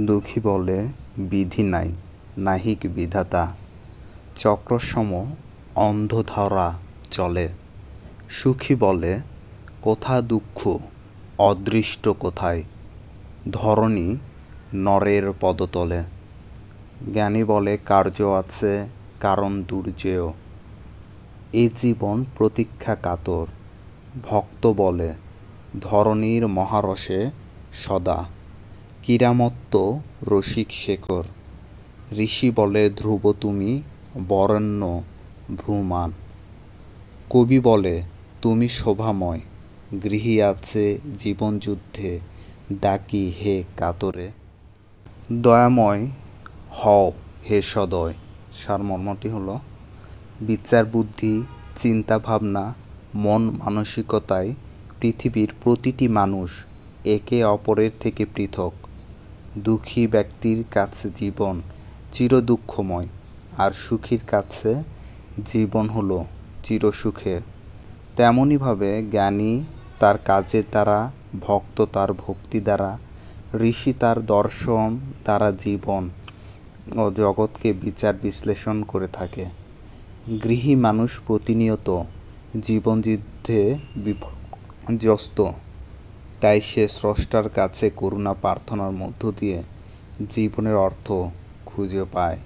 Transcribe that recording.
দুঃখী বলে বিধি নাই, নাহিক বিধাতা। চক্রসম অন্ধধারা চলে। সুখী বলে কোথা দুঃখ, অদৃষ্ট কোথায়। ধরণী নরের পদতলে। জ্ঞানী বলে কার্য আছে, কারণ দুর্জেয়। এ জীবন প্রতীক্ষা কাতর। ভক্ত বলে ধরণীর মহারসে সদা। কিরামত্ত রসিক শেখর। ঋষি বলে ধ্রুব তুমি, বরেণ্য ভ্রূমান। কবি বলে তুমি শোভাময়, গৃহী আছে জীবনযুদ্ধে, ডাকি হে কাতরে। দয়াময় হও হে সদয়। সারমর্মটি হলো বিচার বুদ্ধি, চিন্তা ভাবনা, মন মানসিকতায় পৃথিবীর প্রতিটি মানুষ একে অপরের থেকে পৃথক। দুঃখী ব্যক্তির কাছে জীবন চিরদুঃখময়, আর সুখীর কাছে জীবন হলো চিরসুখের। তেমনিভাবে জ্ঞানী তার কাজের দ্বারা, ভক্ত তার ভক্তি দ্বারা, ঋষি তার দর্শন দ্বারা জীবন ও জগৎকে বিচার বিশ্লেষণ করে থাকে। গৃহী মানুষ প্রতিনিয়ত জীবনযুদ্ধে বিপর্যস্ত, তাই সে স্রষ্টার কাছে করুণা প্রার্থনার মধ্য দিয়ে জীবনের অর্থ খুঁজে পায়।